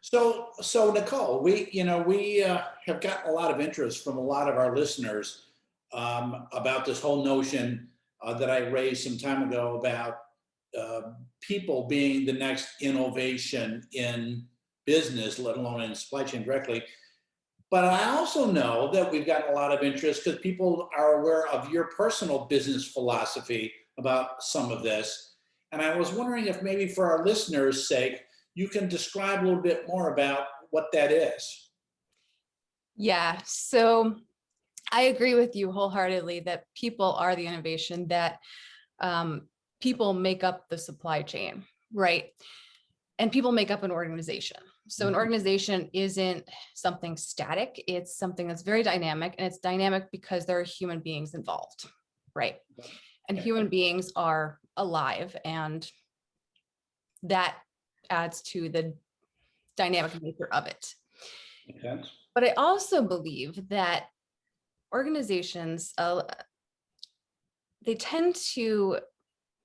So Nicole, we have gotten a lot of interest from a lot of our listeners about this whole notion that I raised some time ago about people being the next innovation in business, let alone in supply chain directly. But I also know that we've gotten a lot of interest because people are aware of your personal business philosophy about some of this. And I was wondering if maybe for our listeners' sake, you can describe a little bit more about what that is. Yeah, so I agree with you wholeheartedly that people are the innovation, that people make up the supply chain, right? And people make up an organization. So an Mhm. organization isn't something static, it's something that's very dynamic, and it's dynamic because there are human beings involved, right? And Okay. human beings are alive, and that adds to the dynamic nature of it. Okay. But I also believe that organizations, they tend to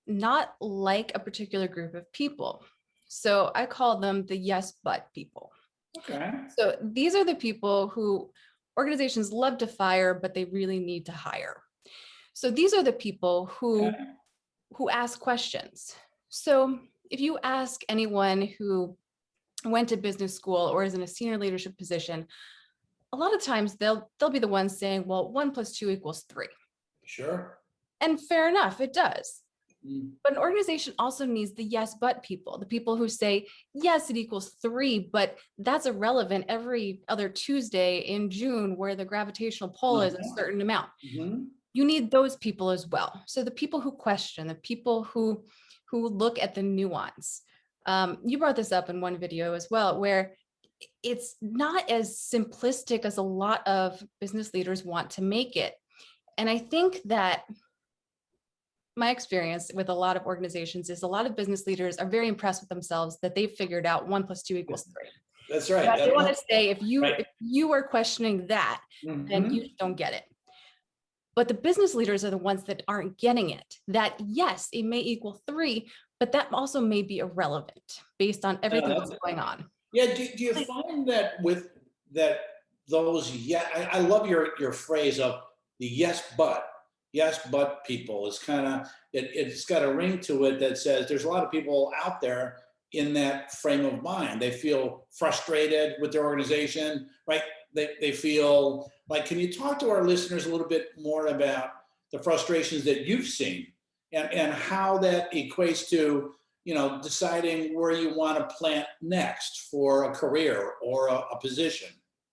not like a particular group of people. So I call them the yes, but people. Okay. So these are the people who organizations love to fire, but they really need to hire. So these are the people Okay. who ask questions. So if you ask anyone who went to business school or is in a senior leadership position, a lot of times they'll be the ones saying, well, 1 + 2 = 3. Sure. And fair enough, it does. Mm. But an organization also needs the yes, but people, the people who say, yes, it equals 3, but that's irrelevant every other Tuesday in June where the gravitational pull is a Uh-huh. certain amount. Mhm. You need those people as well. So the people who question, the people who look at the nuance. You brought this up in one video as well, where it's not as simplistic as a lot of business leaders want to make it. And I think that my experience with a lot of organizations is a lot of business leaders are very impressed with themselves that they've figured out 1 + 2 = 3. That's right. But they want to say Right. if you are questioning that, then you Mhm. don't get it. But the business leaders are the ones that aren't getting it. That yes, it may equal 3, but that also may be irrelevant based on Yeah, everything that's going on. yeah. Do you find that with that those yeah I love your phrase of the yes but people is kind of it's got a ring to it that says there's a lot of people out there in that frame of mind. They feel frustrated with their organization, right? They feel like, can you talk to our listeners a little bit more about the frustrations that you've seen and how that equates to deciding where you want to plant next for a career or a position?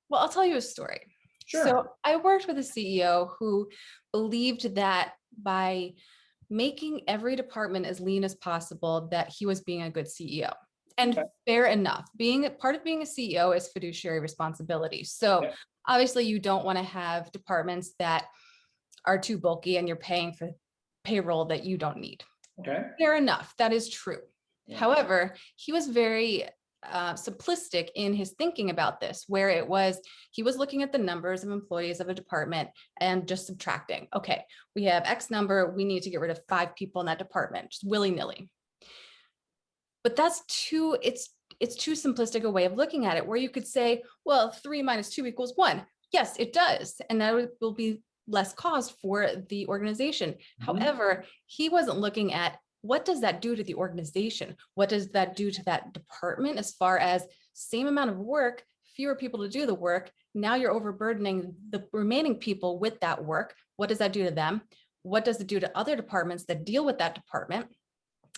Well, I'll tell you a story. Sure. So I worked with a CEO who believed that by making every department as lean as possible, that he was being a good CEO. And Okay. fair enough, being part of being a CEO is fiduciary responsibility. So Yeah. obviously you don't want to have departments that are too bulky and you're paying for payroll that you don't need. Okay. Fair enough, that is true. Yeah. However, he was very simplistic in his thinking about this, where it was he was looking at the numbers of employees of a department and just subtracting. Okay, we have X number, we need to get rid of 5 people in that department, just willy-nilly. But it's too simplistic a way of looking at it, where you could say, well, 3 - 2 = 1. Yes, it does. And that will be less cost for the organization. Mhm. However, he wasn't looking at what does that do to the organization? What does that do to that department as far as same amount of work, fewer people to do the work. Now you're overburdening the remaining people with that work. What does that do to them? What does it do to other departments that deal with that department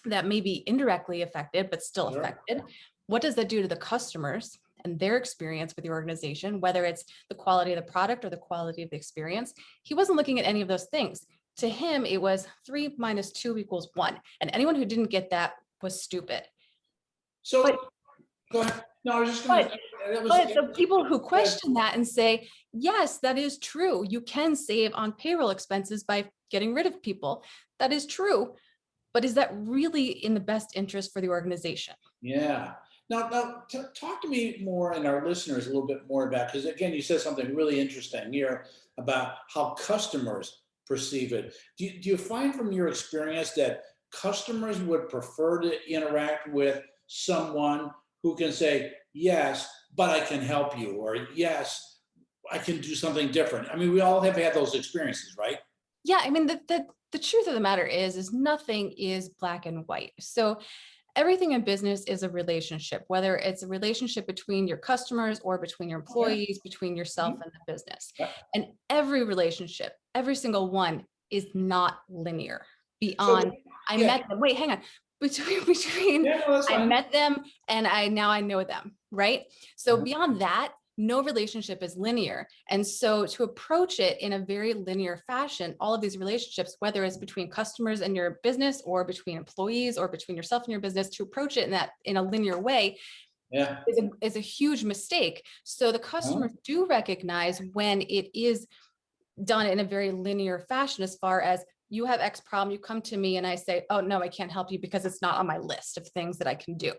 that may be indirectly affected, but still Sure. affected? What does that do to the customers and their experience with the organization, whether it's the quality of the product or the quality of the experience? He wasn't looking at any of those things. To him, it was 3 - 2 = 1. And anyone who didn't get that was stupid. So But go ahead. No, I was just going to but say that was. but the people who Go ahead. question that and say, yes, that is true. You can save on payroll expenses by getting rid of people. That is true. But is that really in the best interest for the organization? Yeah. Now, talk to me more and our listeners a little bit more about, because again, you said something really interesting here about how customers perceive it. Do you find from your experience that customers would prefer to interact with someone who can say, yes, but I can help you, or yes, I can do something different. I mean, we all have had those experiences, right? Yeah, I mean, the truth of the matter is nothing is black and white. So everything in business is a relationship, whether it's a relationship between your customers or between your Okay. employees, between yourself Mhm. and the business. Yeah. And every relationship, every single one is not linear So, beyond I yeah, met them. Wait, hang on. Between yeah, no, that's I fine. met them and I know them, right? So Uh-huh. beyond that, no relationship is linear. And so to approach it in a very linear fashion, all of these relationships, whether it's between customers and your business or between employees or between yourself and your business, to approach it in a linear way Yeah. is a huge mistake. So the Uh-huh. customers do recognize when it is done in a very linear fashion, as far as you have X problem, you come to me and I say, oh no, I can't help you because it's not on my list of things that I can do.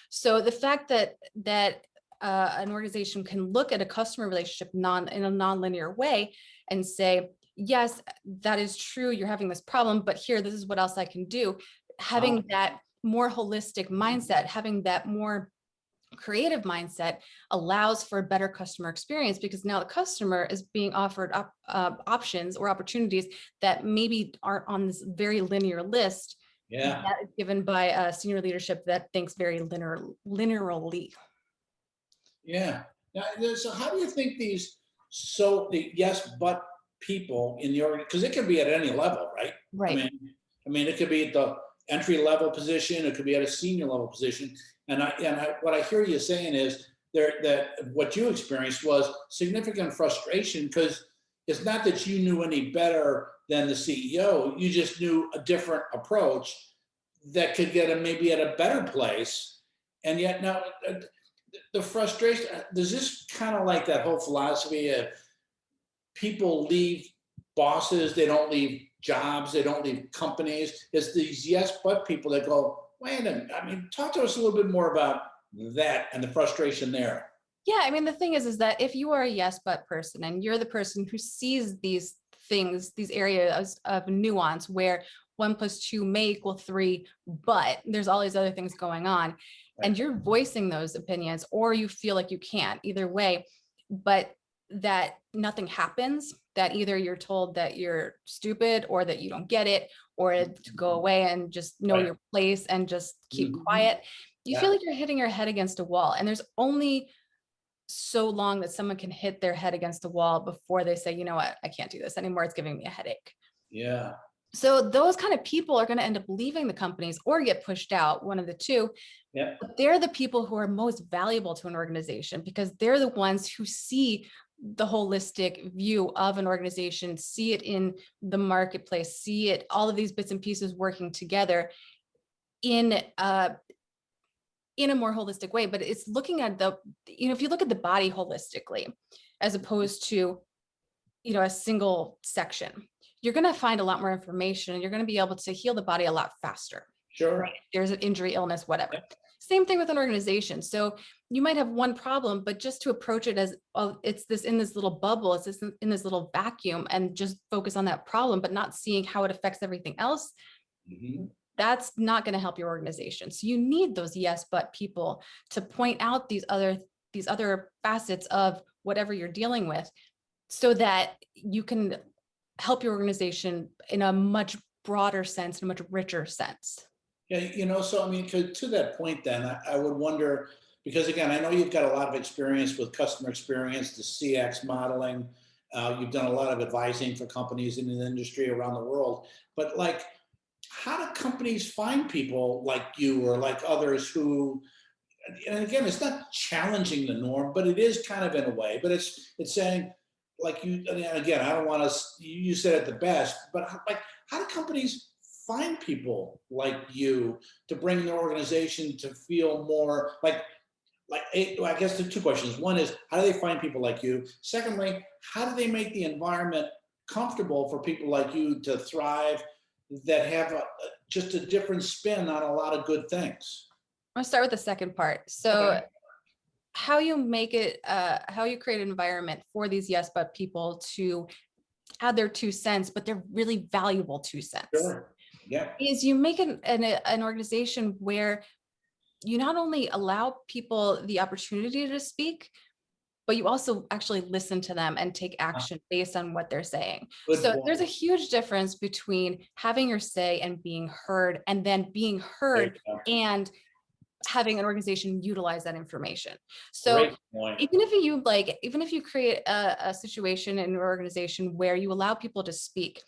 So the fact that an organization can look at a customer relationship in a non-linear way and say, yes, that is true, you're having this problem, but here, this is what else I can do. Uh-huh. Having that more holistic mindset, having that more creative mindset allows for a better customer experience, because now the customer is being offered options or opportunities that maybe aren't on this very linear list Yeah. that is given by senior leadership that thinks very linearly. Yeah. Now, so how do you think the yes, but people in the org, because it can be at any level, right? I Right. mean, I mean, it could be at the entry level position, it could be at a senior level position. What I hear you saying is that what you experienced was significant frustration, because it's not that you knew any better than the CEO, you just knew a different approach that could get him maybe at a better place. And yet now, the frustration, does this kind of like that whole philosophy of people leave bosses, they don't leave jobs, they don't leave companies? It's these yes but people that go, wait a minute, I mean, talk to us a little bit more about that and the frustration there. Yeah, I mean, the thing is that if you are a yes but person and you're the person who sees these things, these areas of nuance where 1 + 2 may equal 3, but there's all these other things going on, Right. and you're voicing those opinions, or you feel like you can't, either way, but that nothing happens, that either you're told that you're stupid or that you don't get it, or to go away and just know Right. your place and just keep Mhm. quiet, you feel Yeah. like you're hitting your head against a wall. And there's only so long that someone can hit their head against the wall before they say, you know what, I can't do this anymore. It's giving me a headache. Yeah. So those kind of people are going to end up leaving the companies or get pushed out, one of the two. Yeah. But they're the people who are most valuable to an organization, because they're the ones who see the holistic view of an organization, see it in the marketplace, see it, all of these bits and pieces working together in in a more holistic way. But it's looking at if you look at the body holistically, as opposed to, a single section, you're going to find a lot more information and you're going to be able to heal the body a lot faster. Right? Sure. If there's an injury, illness, Yeah. whatever. Same thing with an organization. So you might have one problem, but just to approach it as, oh, it's this in this little bubble, it's this in this little vacuum, and just focus on that problem, but not seeing how it affects everything else, Mhm. that's not going to help your organization. So you need those yes but people to point out these other facets of whatever you're dealing with, so that you can help your organization in a much broader sense, in a much richer sense. Yeah, so I mean, to that point, then I would wonder, because again, I know you've got a lot of experience with customer experience, the CX modeling. You've done a lot of advising for companies in the industry around the world. But like, how do companies find people like you or like others who? And again, it's not challenging the norm, but it is kind of in a way. But it's saying, like you, and again, I don't want to. You said it the best, but like, how do companies find people like you to bring their organization to feel more like? Well, I guess the two questions. One is, how do they find people like you? Secondly, how do they make the environment comfortable for people like you to thrive, that have just a different spin on a lot of good things? I'll start with the second part. So Okay. how you create an environment for these yes but people to add their 2 cents, but they're really valuable 2 cents, Sure. Yeah. is you make an organization where you not only allow people the opportunity to speak, but you also actually listen to them and take action based on what they're saying. Good So point. there's a huge difference between having your say and being heard, and then being There you heard go. and having an organization utilize that information. So Great point. even if you create a situation in your organization where you allow people to speak,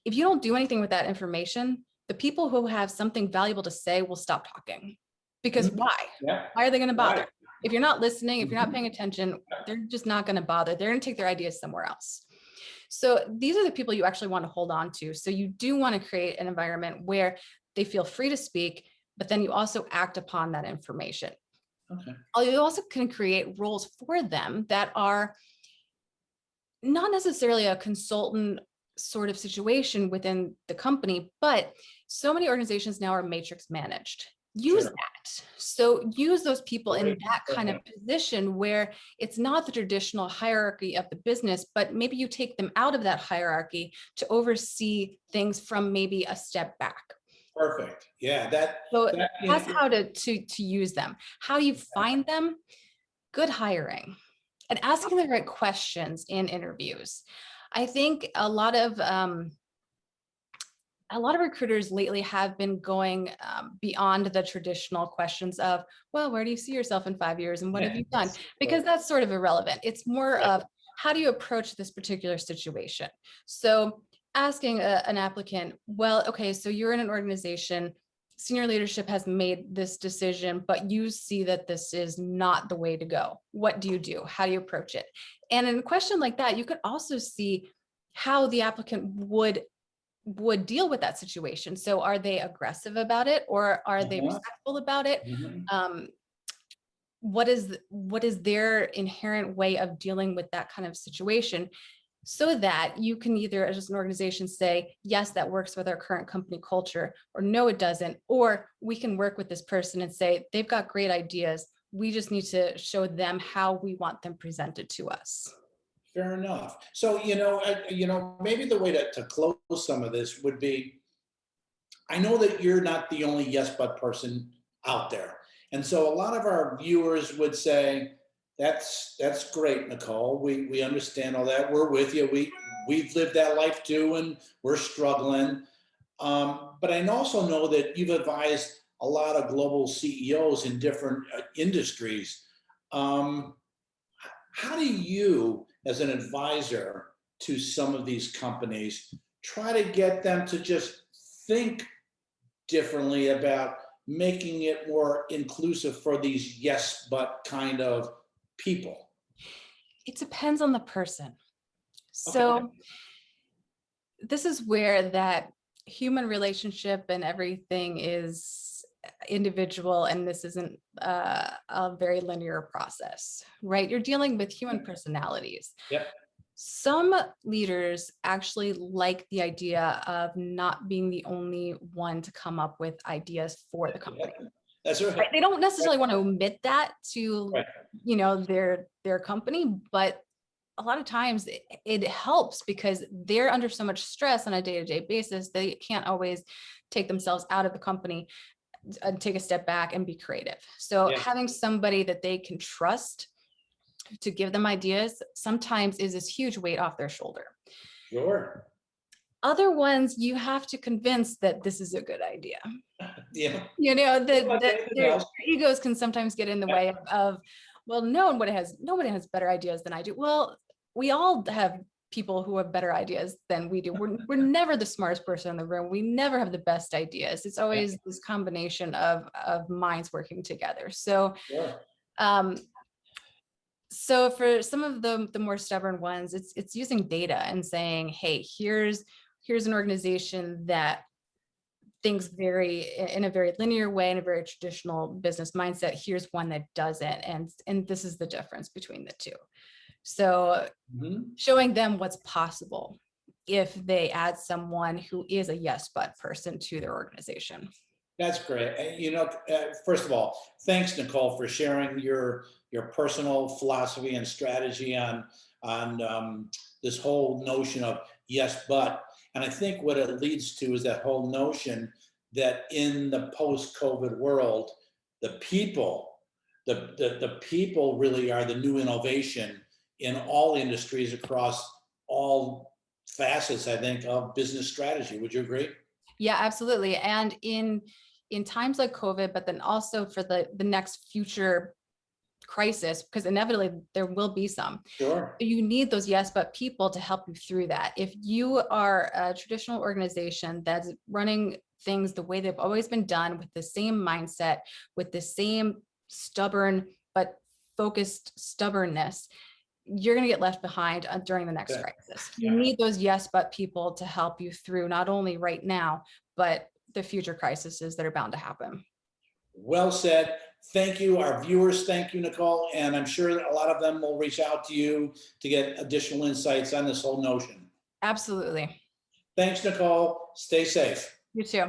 if you don't do anything with that information, the people who have something valuable to say will stop talking. Because Mhm. why? Yeah, Why are they going to bother? right. If you're not listening, if you're not Mhm. paying attention, they're just not going to bother. They're going to take their ideas somewhere else. So these are the people you actually want to hold on to. So you do want to create an environment where they feel free to speak, but then you also act upon that information. Okay. You also can create roles for them that are not necessarily a consultant sort of situation within the company, but so many organizations now are matrix managed. Use Sure. that. So use those people in Great that kind of point. position where it's not the traditional hierarchy of the business, but maybe you take them out of that hierarchy to oversee things from maybe a step back. Perfect. Yeah, that, So that, that's how to use them. How do you find them? Good hiring and asking the right questions in interviews. I think a lot of recruiters lately have been going beyond the traditional questions of, well, where do you see yourself in 5 years and what have you done? Because that's sort of irrelevant. It's more Right. of how do you approach this particular situation? So asking an applicant, well, okay, so you're in an organization, senior leadership has made this decision, but you see that this is not the way to go. What do you do? How do you approach it? And in a question like that, you could also see how the applicant would deal with that situation. So are they aggressive about it, or are they Uh-huh. respectful about it? Mhm. Um, what is their inherent way of dealing with that kind of situation, so that you can either, as an organization, say, yes, that works with our current company culture, or no, it doesn't. Or we can work with this person and say, they've got great ideas. We just need to show them how we want them presented to us. Fair enough. So, maybe the way to close some of this would be, I know that you're not the only yes but person out there. And so a lot of our viewers would say, that's great, Nicole. We understand all that. We're with you. We've lived that life too, and we're struggling. But I also know that you've advised a lot of global CEOs in different industries. Um, how do you, as an advisor to some of these companies, try to get them to just think differently about making it more inclusive for these yes but kind of people? It depends on the person. Okay. So this is where that human relationship and everything is individual, and this isn't a very linear process, right? You're dealing with human personalities. Yep. Some leaders actually like the idea of not being the only one to come up with ideas for the company. That's Right? right. They don't necessarily want to admit that to, Right. their company, but a lot of times it helps because they're under so much stress on a day-to-day basis, they can't always take themselves out of the company and take a step back and be creative. So Yeah. having somebody that they can trust to give them ideas sometimes is this huge weight off their shoulder. Sure. Other ones, you have to convince that this is a good idea. Yeah. That Like anything their else. egos can sometimes get in the way of, well, nobody has better ideas than I do. Well, we all have people who have better ideas than we do. We're never the smartest person in the room. We never have the best ideas. It's Yeah. always this combination of minds working together. So Sure. um, so for some of the more stubborn ones, it's using data and saying, hey, here's an organization that thinks in a very linear way, in a very traditional business mindset. Here's one that doesn't, and this is the difference between the two. So Mhm. showing them what's possible if they add someone who is a yes but person to their organization. That's great. First of all, thanks, Nicole, for sharing your personal philosophy and strategy on this whole notion of yes, but. And I think what it leads to is that whole notion that in the post-COVID world, the people, the people really are the new innovation in all industries across all facets, I think, of business strategy. Would you agree? Yeah, absolutely. And in times like COVID, but then also for the next future crisis, because inevitably there will be some, Sure. you need those yes but people to help you through that. If you are a traditional organization that's running things the way they've always been done, with the same mindset, with the same stubborn but focused stubbornness, you're going to get left behind during the next Yeah. crisis. You Yeah. need those yes but people to help you through not only right now, but the future crises that are bound to happen. Well said. Thank you. Our viewers, thank you, Nicole. And I'm sure a lot of them will reach out to you to get additional insights on this whole notion. Absolutely. Thanks, Nicole. Stay safe. You too.